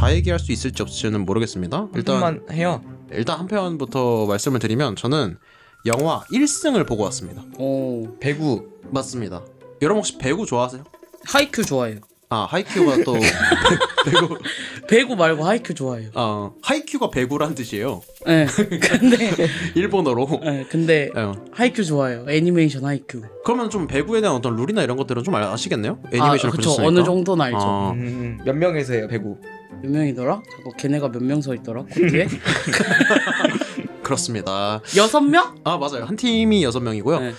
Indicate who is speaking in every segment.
Speaker 1: 다 얘기할 수 있을지 없을지는 모르겠습니다.
Speaker 2: 일단 해요.
Speaker 1: 일단 한 편부터 말씀을 드리면 저는 영화 1승을 보고 왔습니다.
Speaker 3: 오,
Speaker 2: 배구.
Speaker 1: 맞습니다. 여러분 혹시 배구 좋아하세요?
Speaker 3: 하이큐 좋아해요.
Speaker 1: 아, 하이큐가 또 배구.
Speaker 3: 배구 말고 하이큐 좋아해요.
Speaker 1: 하이큐가 배구란 뜻이에요.
Speaker 3: 네. 근데
Speaker 1: 일본어로.
Speaker 3: 네, 근데 하이큐 좋아해요. 애니메이션 하이큐.
Speaker 1: 그러면 좀 배구에 대한 어떤 룰이나 이런 것들은 좀 아시겠네요? 애니메이션을
Speaker 3: 그쵸.
Speaker 1: 보셨으니까.
Speaker 3: 어느 정도는 알죠.
Speaker 2: 몇 명에서 해요 배구?
Speaker 3: 몇 명이더라? 잠깐 걔네가 몇 명 서 있더라? 코트에?
Speaker 1: 그렇습니다.
Speaker 3: 6명?
Speaker 1: 아, 맞아요. 한 팀이 6명이고요.
Speaker 3: 네.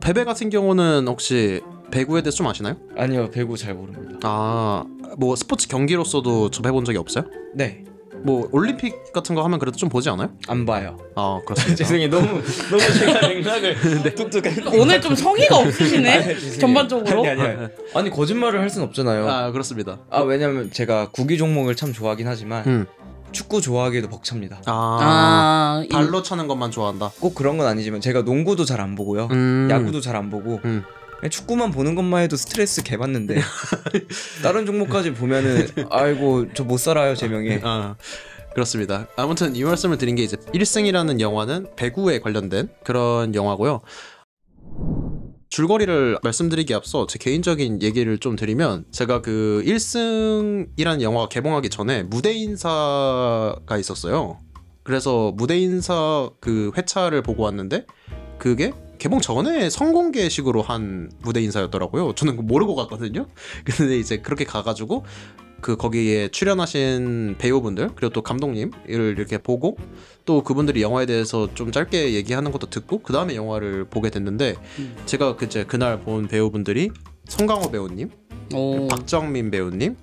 Speaker 1: 베베 같은 경우는 혹시 배구에 대해서 좀 아시나요?
Speaker 2: 아니요, 배구 잘 모릅니다.
Speaker 1: 아, 뭐 스포츠 경기로서도 접해본 적이 없어요?
Speaker 2: 네.
Speaker 1: 뭐 올림픽 같은 거 하면 그래도 좀 보지 않아요?
Speaker 2: 안 봐요.
Speaker 1: 아, 그렇습니다.
Speaker 2: 죄송해요. 너무 제가 맥락을 뚝뚝한.
Speaker 3: 오늘 좀 성의가 없으시네? 전반적으로?
Speaker 2: 아니 거짓말을 할 순 없잖아요.
Speaker 1: 아, 그렇습니다.
Speaker 2: 왜냐면 제가 구기 종목을 참 좋아하긴 하지만 축구 좋아하기에도 벅찹니다.
Speaker 1: 발로 차는 것만 좋아한다.
Speaker 2: 꼭 그런 건 아니지만 제가 농구도 잘 안 보고요. 야구도 잘 안 보고 그냥 축구만 보는 것만 해도 스트레스 개 받는데 다른 종목까지 보면은 아이고 저 못 살아요 제 명예.
Speaker 1: 그렇습니다. 아무튼 이 말씀을 드린 게 이제 1승이라는 영화는 배구에 관련된 그런 영화고요. 줄거리를 말씀드리기 앞서 제 개인적인 얘기를 좀 드리면 제가 그 1승이라는 영화가 개봉하기 전에 무대 인사가 있었어요. 그래서 무대 인사 그 회차를 보고 왔는데 그게 개봉 전에 성공개식으로 한 무대 인사였더라고요. 저는 모르고 갔거든요. 근데 이제 그렇게 가가지고 그 거기에 출연하신 배우분들 그리고 또 감독님을 이렇게 보고 또 그분들이 영화에 대해서 좀 짧게 얘기하는 것도 듣고 그 다음에 영화를 보게 됐는데 제가 그날 본 배우분들이 송강호 배우님, 박정민 배우님.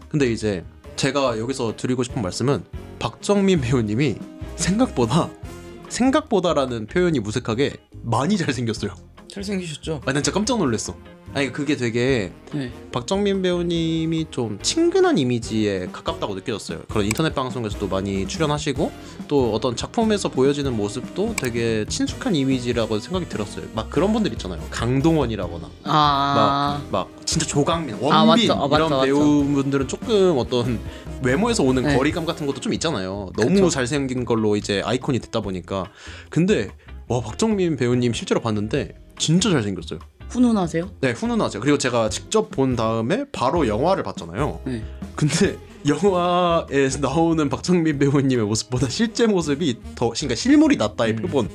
Speaker 1: 근데 이제 제가 여기서 드리고 싶은 말씀은 박정민 배우님이 생각보다라는 표현이 무색하게 많이 잘생겼어요.
Speaker 2: 잘생기셨죠?
Speaker 1: 난 진짜 깜짝 놀랐어. 아니 그게 되게 박정민 배우님이 좀 친근한 이미지에 가깝다고 느껴졌어요. 그런 인터넷 방송에서도 많이 출연하시고 또 어떤 작품에서 보여지는 모습도 되게 친숙한 이미지라고 생각이 들었어요. 막 그런 분들 있잖아요. 강동원이라거나 막 진짜 조강민, 원빈 이런 배우분들은 조금 어떤 외모에서 오는 거리감 같은 것도 좀 있잖아요. 너무 잘생긴 걸로 이제 아이콘이 됐다 보니까. 근데 와, 박정민 배우님 실제로 봤는데 진짜 잘생겼어요.
Speaker 3: 훈훈하세요?
Speaker 1: 네, 훈훈하죠. 그리고 제가 직접 본 다음에 바로 영화를 봤잖아요. 근데 영화에 나오는 박정민 배우님의 모습보다 실제 모습이 더, 그러니까 실물이 낫다의 표본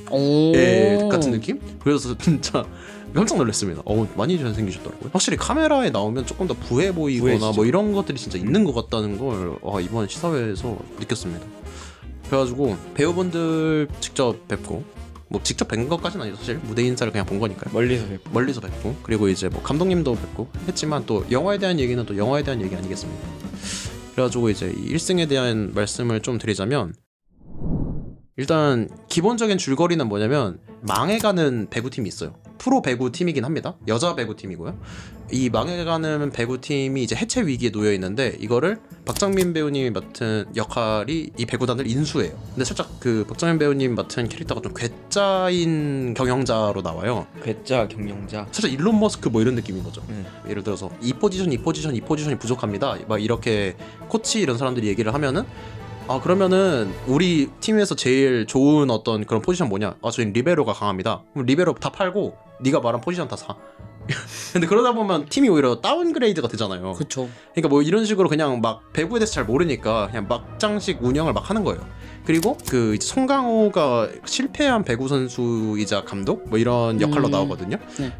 Speaker 1: 같은 느낌? 그래서 진짜 깜짝 놀랐습니다. 많이 잘생기셨더라고요. 확실히 카메라에 나오면 조금 더 부해 보이거나 뭐 이런 것들이 진짜 있는 것 같다는 걸 이번 시사회에서 느꼈습니다. 그래가지고 배우분들 직접 뵙고 뭐 직접 뵌 것까지는 아니죠. 사실 무대 인사를 그냥 본 거니까요. 멀리서 뵙고 그리고 이제 뭐 감독님도 뵙고 했지만 또 영화에 대한 얘기는 또 영화에 대한 얘기 아니겠습니까? 그래가지고 이제 이 1승에 대한 말씀을 좀 드리자면 일단 기본적인 줄거리는 뭐냐면 망해가는 배구팀이 있어요. 프로 배구팀이긴 합니다. 여자 배구팀이고요. 이 망해가는 배구팀이 이제 해체 위기에 놓여 있는데 이거를 박정민 배우님이 맡은 역할이 이 배구단을 인수해요. 근데 살짝 그 박정민 배우님 맡은 캐릭터가 좀 괴짜인 경영자로 나와요.
Speaker 2: 괴짜 경영자.
Speaker 1: 살짝 일론 머스크 뭐 이런 느낌인 거죠. 예를 들어서 이 포지션이 부족합니다. 막 이렇게 코치 이런 사람들이 얘기를 하면은 그러면은 우리 팀에서 제일 좋은 어떤 그런 포지션 뭐냐? 저희는 리베로가 강합니다. 그럼 리베로 다 팔고 네가 말한 포지션 다 사. 근데 그러다 보면 팀이 오히려 다운그레이드가 되잖아요.
Speaker 3: 그쵸.
Speaker 1: 그러니까 뭐 이런 식으로 그냥 막 배구에 대해서 잘 모르니까 그냥 막장식 운영을 막 하는 거예요. 그리고 그 이제 송강호가 실패한 배구 선수이자 감독 뭐 이런 역할로 나오거든요.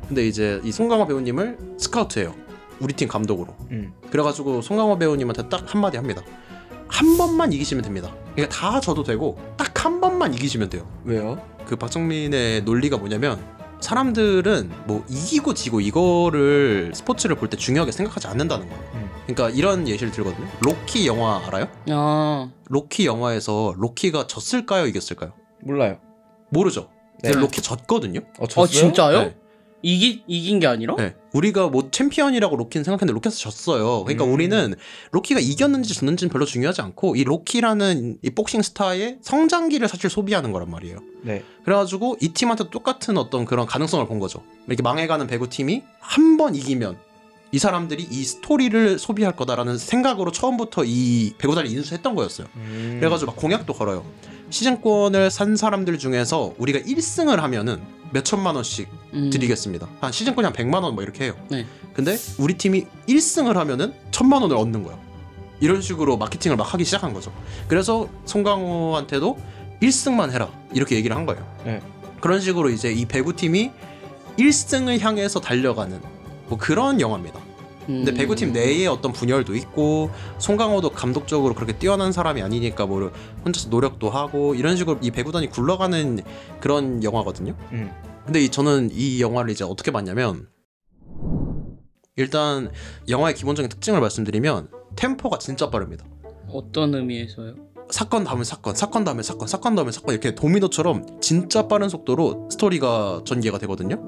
Speaker 1: 근데 이제 이 송강호 배우님을 스카우트해요. 우리 팀 감독으로. 그래가지고 송강호 배우님한테 딱 한마디 합니다. 한 번만 이기시면 됩니다. 그러니까 다 져도 되고 딱 한 번만 이기시면 돼요.
Speaker 2: 왜요?
Speaker 1: 그 박정민의 논리가 뭐냐면 사람들은 뭐 이기고 지고 이거를 스포츠를 볼 때 중요하게 생각하지 않는다는 거예요. 그러니까 이런 예시를 들거든요. 로키 영화 알아요? 로키 영화에서 로키가 졌을까요? 이겼을까요?
Speaker 2: 몰라요.
Speaker 1: 모르죠. 근데 로키 졌거든요.
Speaker 2: 졌어요?
Speaker 3: 진짜요?
Speaker 1: 네.
Speaker 3: 이긴 게 아니라?
Speaker 1: 네. 우리가 뭐 챔피언이라고 로키는 생각했는데 로키에서 졌어요. 그러니까 우리는 로키가 이겼는지 졌는지는 별로 중요하지 않고 이 로키라는 이 복싱 스타의 성장기를 사실 소비하는 거란 말이에요.
Speaker 2: 네.
Speaker 1: 그래가지고 이 팀한테 똑같은 어떤 그런 가능성을 본 거죠. 이렇게 망해가는 배구팀이 한 번 이기면 이 사람들이 이 스토리를 소비할 거다라는 생각으로 처음부터 이 배구단을 인수했던 거였어요. 그래가지고 막 공약도 걸어요. 시즌권을 산 사람들 중에서 우리가 1승을 하면은 몇 천만 원씩 드리겠습니다. 한 시즌권이 한 100만 원 뭐 이렇게 해요.
Speaker 3: 네.
Speaker 1: 근데 우리 팀이 1승을 하면은 1000만 원을 얻는 거야. 이런 식으로 마케팅을 막 하기 시작한 거죠. 그래서 송강호한테도 1승만 해라 이렇게 얘기를 한 거예요.
Speaker 2: 네.
Speaker 1: 그런 식으로 이제 이 배구팀이 1승을 향해서 달려가는 뭐 그런 영화입니다. 근데 배구팀 내에 어떤 분열도 있고 송강호도 감독적으로 그렇게 뛰어난 사람이 아니니까 뭐 혼자서 노력도 하고 이런 식으로 이 배구단이 굴러가는 그런 영화거든요. 근데 저는 이 영화를 이제 어떻게 봤냐면, 일단 영화의 기본적인 특징을 말씀드리면 템포가 진짜 빠릅니다.
Speaker 3: 어떤 의미에서요?
Speaker 1: 사건 다음에 사건, 사건 다음에 사건, 사건 다음에 사건, 이렇게 도미노처럼 진짜 빠른 속도로 스토리가 전개가 되거든요.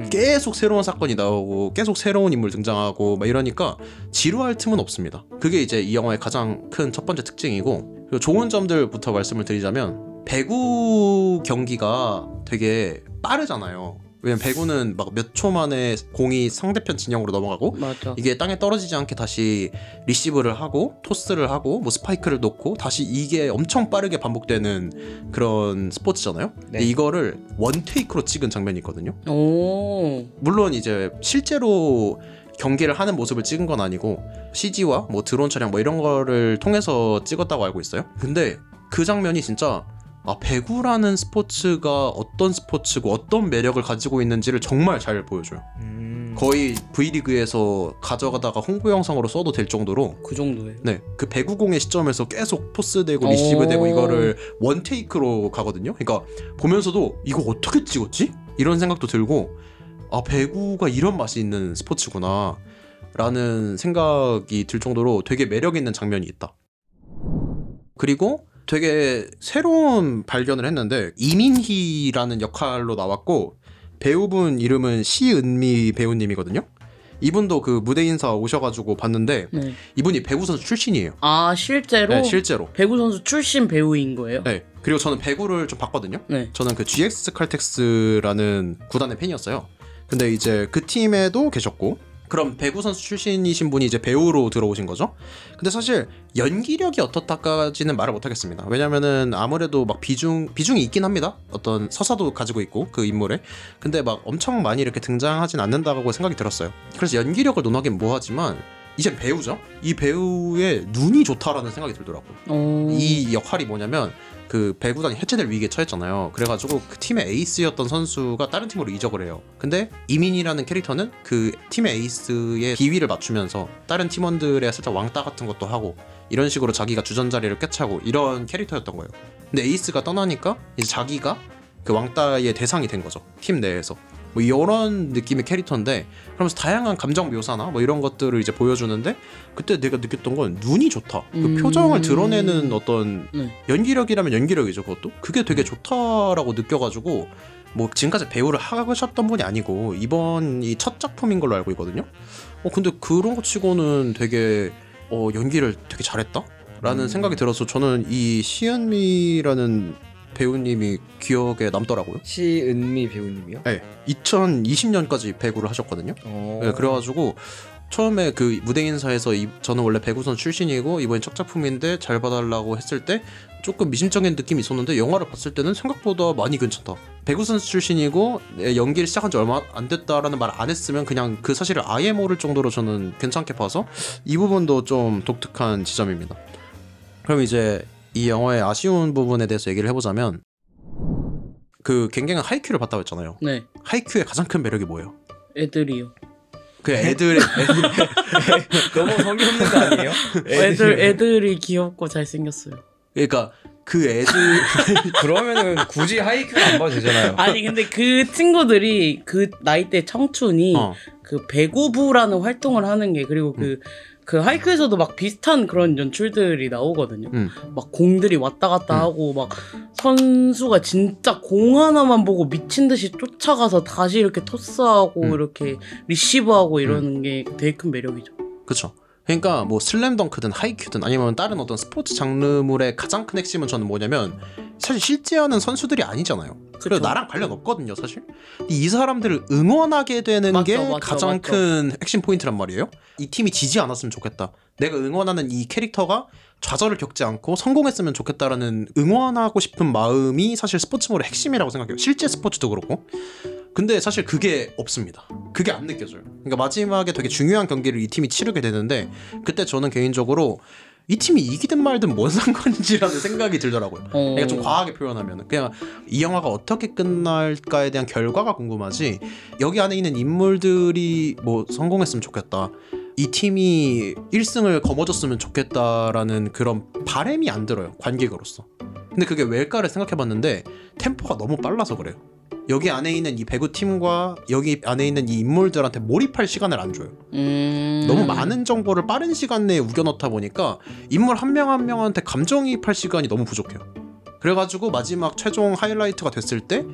Speaker 1: 계속 새로운 사건이 나오고 계속 새로운 인물 등장하고 막 이러니까 지루할 틈은 없습니다. 그게 이제 이 영화의 가장 큰 첫 번째 특징이고, 그리고 좋은 점들부터 말씀을 드리자면 배구 경기가 되게 빠르잖아요. 왜냐면 배구는 막 몇 초 만에 공이 상대편 진영으로 넘어가고,
Speaker 3: 맞아.
Speaker 1: 이게 땅에 떨어지지 않게 다시 리시브를 하고 토스를 하고 뭐 스파이크를 놓고 다시 이게 엄청 빠르게 반복되는 그런 스포츠잖아요.
Speaker 2: 네.
Speaker 1: 근데 이거를 원테이크로 찍은 장면이 있거든요.
Speaker 3: 오.
Speaker 1: 물론 이제 실제로 경기를 하는 모습을 찍은 건 아니고 CG와 뭐 드론 촬영 뭐 이런 거를 통해서 찍었다고 알고 있어요. 근데 그 장면이 진짜 배구라는 스포츠가 어떤 스포츠고 어떤 매력을 가지고 있는지를 정말 잘 보여줘요. 거의 V리그에서 가져가다가 홍보 영상으로 써도 될 정도로.
Speaker 3: 그 정도예요?
Speaker 1: 네, 그 배구공의 시점에서 계속 포스되고 리시브되고 이거를 원테이크로 가거든요. 그러니까 보면서도 이거 어떻게 찍었지? 이런 생각도 들고, 배구가 이런 맛이 있는 스포츠구나 라는 생각이 들 정도로 되게 매력 있는 장면이 있다. 그리고 되게 새로운 발견을 했는데, 이민희라는 역할로 나왔고 배우분 이름은 시은미 배우님이거든요. 이분도 그 무대 인사 오셔가지고 봤는데, 네. 이분이 배구 선수 출신이에요.
Speaker 3: 아, 실제로?
Speaker 1: 네, 실제로
Speaker 3: 배구 선수 출신 배우인 거예요?
Speaker 1: 네. 그리고 저는 배구를 좀 봤거든요.
Speaker 3: 네.
Speaker 1: 저는 그 GX 칼텍스라는 구단의 팬이었어요. 근데 이제 그 팀에도 계셨고, 그럼 배구 선수 출신이신 분이 이제 배우로 들어오신 거죠. 근데 사실 연기력이 어떻다까지는 말을 못하겠습니다. 왜냐면은 아무래도 막 비중이 있긴 합니다. 어떤 서사도 가지고 있고 그 인물에. 근데 막 엄청 많이 이렇게 등장하진 않는다고 생각이 들었어요. 그래서 연기력을 논하긴 뭐하지만 이젠 배우죠. 이 배우의 눈이 좋다라는 생각이 들더라고요. 이 역할이 뭐냐면, 그 배구단이 해체될 위기에 처했잖아요. 그래가지고 그 팀의 에이스였던 선수가 다른 팀으로 이적을 해요. 근데 이민이라는 캐릭터는 그 팀의 에이스의 비위를 맞추면서 다른 팀원들의 살짝 왕따 같은 것도 하고 이런 식으로 자기가 주전자리를 꿰차고 이런 캐릭터였던 거예요. 근데 에이스가 떠나니까 이제 자기가 그 왕따의 대상이 된 거죠. 팀 내에서. 뭐 이런 느낌의 캐릭터인데, 그러면서 다양한 감정 묘사나 뭐 이런 것들을 이제 보여주는데, 그때 내가 느꼈던 건 눈이 좋다. 그 표정을 드러내는 어떤 연기력이라면 연기력이죠. 그것도 그게 되게 좋다라고 느껴가지고, 뭐 지금까지 배우를 하셨던 분이 아니고 이번이 첫 작품인 걸로 알고 있거든요. 근데 그런 거 치고는 되게 연기를 되게 잘했다 라는 생각이 들어서 저는 이 시은미라는 배우님이 기억에 남더라고요.
Speaker 2: 시은미 배우님이요?
Speaker 1: 네, 2020년까지 배구를 하셨거든요. 네, 그래가지고 처음에 그 무대 인사에서 저는 원래 배구선 출신이고 이번에 첫 작품인데 잘 봐달라고 했을 때 조금 미심쩍은 느낌이 있었는데, 영화를 봤을 때는 생각보다 많이 괜찮다. 배구선 출신이고 연기를 시작한 지 얼마 안 됐다라는 말 안 했으면 그냥 그 사실을 아예 모를 정도로 저는 괜찮게 봐서 이 부분도 좀 독특한 지점입니다. 그럼 이제 이 영화의 아쉬운 부분에 대해서 얘기를 해보자면, 그 갱갱은 하이큐를 봤다고 했잖아요.
Speaker 3: 네.
Speaker 1: 하이큐의 가장 큰 매력이 뭐예요?
Speaker 3: 애들이요.
Speaker 1: 그 애들의
Speaker 2: 너무 성의 없는 거 아니에요?
Speaker 3: 애들이 귀엽고 잘생겼어요.
Speaker 1: 그러니까 그 애들
Speaker 2: 그러면은 굳이 하이큐 안 봐도 되잖아요.
Speaker 3: 아니 근데 그 친구들이 그 나이대 청춘이 그 배구부라는 활동을 하는 게, 그리고 그 하이큐에서도 막 비슷한 그런 연출들이 나오거든요. 막 공들이 왔다 갔다 하고, 막 선수가 진짜 공 하나만 보고 미친 듯이 쫓아가서 다시 이렇게 토스하고 이렇게 리시브하고 이러는 게 되게 큰 매력이죠.
Speaker 1: 그렇죠. 그러니까 뭐 슬램덩크든 하이큐든 아니면 다른 어떤 스포츠 장르물의 가장 큰 핵심은 저는 뭐냐면, 사실 실제 하는 선수들이 아니잖아요. 그리고 나랑 관련 없거든요 사실. 이 사람들을 응원하게 되는 게 가장 큰 핵심 포인트란 말이에요. 이 팀이 지지 않았으면 좋겠다, 내가 응원하는 이 캐릭터가 좌절을 겪지 않고 성공했으면 좋겠다라는 응원하고 싶은 마음이 사실 스포츠물의 핵심이라고 생각해요. 실제 스포츠도 그렇고. 근데 사실 그게 없습니다. 그게 안 느껴져요. 그러니까 마지막에 되게 중요한 경기를 이 팀이 치르게 되는데 그때 저는 개인적으로 이 팀이 이기든 말든 뭔 상관인지라는 생각이 들더라고요. 그러니까 좀 과하게 표현하면 그냥 이 영화가 어떻게 끝날까에 대한 결과가 궁금하지, 여기 안에 있는 인물들이 뭐 성공했으면 좋겠다, 이 팀이 1승을 거머쥐었으면 좋겠다라는 그런 바람이 안 들어요, 관객으로서. 근데 그게 왜일까를 생각해봤는데 템포가 너무 빨라서 그래요. 여기 안에 있는 이 배구 팀과 여기 안에 있는 이 인물들한테 몰입할 시간을 안 줘요. 너무 많은 정보를 빠른 시간 내에 우겨넣다 보니까 인물 한 명 한 명한테 감정이입할 시간이 너무 부족해요. 그래가지고 마지막 최종 하이라이트가 됐을 때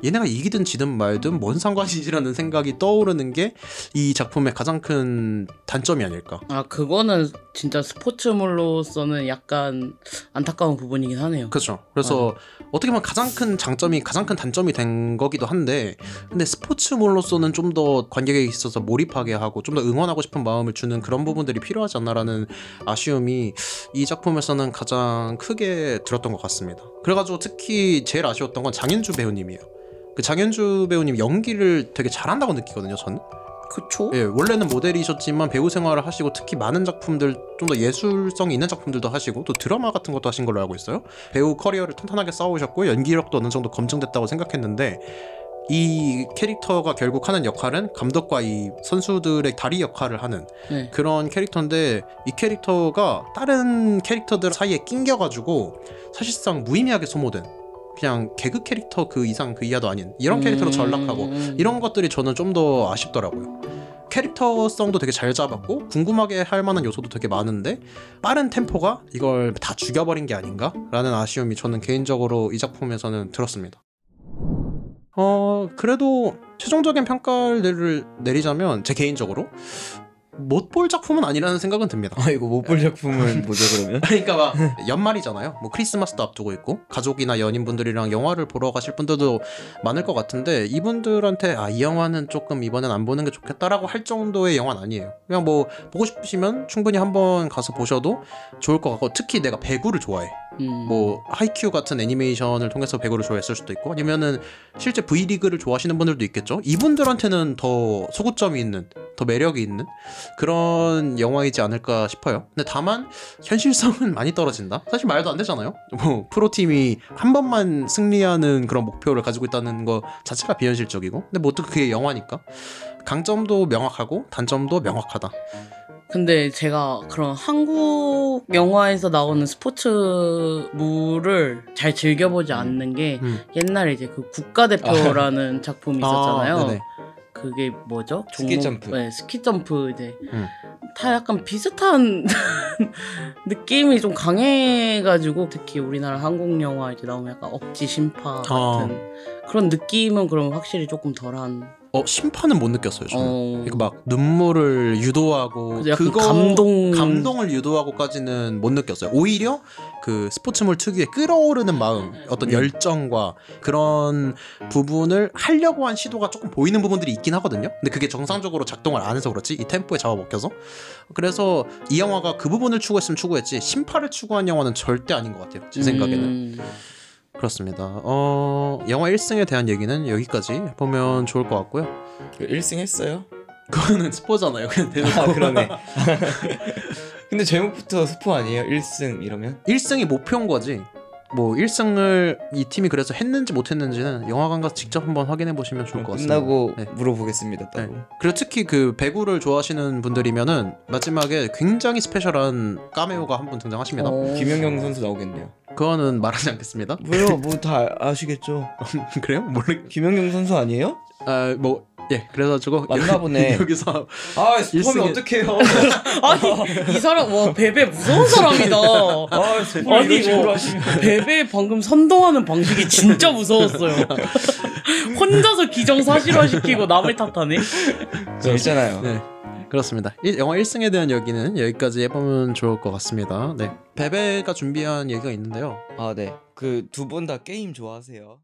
Speaker 1: 얘네가 이기든 지든 말든 뭔 상관이지라는 생각이 떠오르는 게 이 작품의 가장 큰 단점이 아닐까.
Speaker 3: 아, 그거는 진짜 스포츠물로서는 약간 안타까운 부분이긴 하네요.
Speaker 1: 그렇죠. 그래서 어떻게 보면 가장 큰 장점이 가장 큰 단점이 된 거기도 한데, 근데 스포츠물로서는 좀 더 관객에 있어서 몰입하게 하고 좀 더 응원하고 싶은 마음을 주는 그런 부분들이 필요하지 않나라는 아쉬움이 이 작품에서는 가장 크게 들었던 것 같습니다. 그래가지고 특히 제일 아쉬웠던 건 장윤주 배우님이에요. 그 장윤주 배우님 연기를 되게 잘한다고 느끼거든요, 저는.
Speaker 3: 그쵸?
Speaker 1: 예, 원래는 모델이셨지만 배우 생활을 하시고 특히 많은 작품들, 좀 더 예술성이 있는 작품들도 하시고 또 드라마 같은 것도 하신 걸로 알고 있어요. 배우 커리어를 탄탄하게 쌓으셨고 연기력도 어느 정도 검증됐다고 생각했는데, 이 캐릭터가 결국 하는 역할은 감독과 이 선수들의 다리 역할을 하는 그런 캐릭터인데, 이 캐릭터가 다른 캐릭터들 사이에 낑겨가지고 사실상 무의미하게 소모된, 그냥 개그 캐릭터 그 이상 그 이하도 아닌 이런 캐릭터로 전락하고, 이런 것들이 저는 좀 더 아쉽더라고요. 캐릭터성도 되게 잘 잡았고 궁금하게 할 만한 요소도 되게 많은데 빠른 템포가 이걸 다 죽여버린 게 아닌가? 라는 아쉬움이 저는 개인적으로 이 작품에서는 들었습니다. 그래도 최종적인 평가를 내리자면 제 개인적으로 못 볼 작품은 아니라는 생각은 듭니다.
Speaker 2: 이거 못 볼 작품은 뭐죠 그러면?
Speaker 1: 그러니까 막 연말이잖아요. 뭐 크리스마스도 앞두고 있고 가족이나 연인분들이랑 영화를 보러 가실 분들도 많을 것 같은데, 이분들한테 이 영화는 조금 이번엔 안 보는 게 좋겠다라고 할 정도의 영화는 아니에요. 그냥 뭐 보고 싶으시면 충분히 한번 가서 보셔도 좋을 것 같고, 특히 내가 배구를 좋아해. 뭐 하이큐 같은 애니메이션을 통해서 배구를 좋아했을 수도 있고, 아니면은 실제 V리그를 좋아하시는 분들도 있겠죠. 이분들한테는 더 소구점이 있는, 더 매력이 있는 그런 영화이지 않을까 싶어요. 근데 다만 현실성은 많이 떨어진다. 사실 말도 안 되잖아요. 뭐 프로팀이 한 번만 승리하는 그런 목표를 가지고 있다는 거 자체가 비현실적이고, 근데 뭐 또 그게 영화니까 강점도 명확하고 단점도 명확하다.
Speaker 3: 근데 제가 그런 한국 영화에서 나오는 스포츠물을 잘 즐겨보지 않는 게 옛날에 이제 그 국가대표라는 작품이 있었잖아요. 그게 뭐죠?
Speaker 2: 스키점프.
Speaker 3: 네, 스키점프 이제 다 약간 비슷한 느낌이 좀 강해가지고, 특히 우리나라 한국 영화 이제 나오면 약간 억지 심파 같은 그런 느낌은 그럼 확실히 조금 덜한.
Speaker 1: 심판은 못 느꼈어요, 저는. 그러니까 막 눈물을 유도하고 그거 감동을 유도하고까지는 못 느꼈어요. 오히려 그 스포츠물 특유의 끌어오르는 마음, 어떤 열정과 그런 부분을 하려고 한 시도가 조금 보이는 부분들이 있긴 하거든요. 근데 그게 정상적으로 작동을 안 해서 그렇지, 이 템포에 잡아먹혀서. 그래서 이 영화가 그 부분을 추구했으면 추구했지 심파를 추구한 영화는 절대 아닌 것 같아요, 제 생각에는. 그렇습니다. 영화 1승에 대한 얘기는 여기까지 보면 좋을 것 같고요.
Speaker 2: 1승 했어요?
Speaker 1: 그거는 스포잖아요. 그냥 대놓고.
Speaker 2: 그러네. 근데 제목부터 스포 아니에요? 1승 이러면?
Speaker 1: 1승이 목표인 거지. 뭐 1승을 이 팀이 그래서 했는지 못했는지는 영화관 가서 직접 한번 확인해 보시면 좋을 것 같습니다.
Speaker 2: 끝나고 물어보겠습니다. 따로.
Speaker 1: 그리고 특히 그 배구를 좋아하시는 분들이면은 마지막에 굉장히 스페셜한 카메오가 한 분 등장하십니다.
Speaker 2: 김연경 선수 나오겠네요.
Speaker 1: 그거는 말하지 않겠습니다.
Speaker 2: 뭐요? 뭐 다 아시겠죠?
Speaker 1: 그래요? 모르.
Speaker 2: 김연경 선수 아니에요?
Speaker 1: 그래가지고
Speaker 2: 맞나보네.
Speaker 1: 여기서
Speaker 2: 스포면 어떡해요?
Speaker 3: 아니 이 사람 베베 무서운 사람이다. 아니 베베 방금 선동하는 방식이 진짜 무서웠어요. 혼자서 기정사실화시키고 남을 탓하네.
Speaker 2: 있잖아요.
Speaker 1: 네. 그렇습니다. 영화 1승에 대한 얘기는 여기까지 해보면 좋을 것 같습니다. 네, 베베가 준비한 얘기가 있는데요.
Speaker 2: 네. 그 두 분 다 게임 좋아하세요?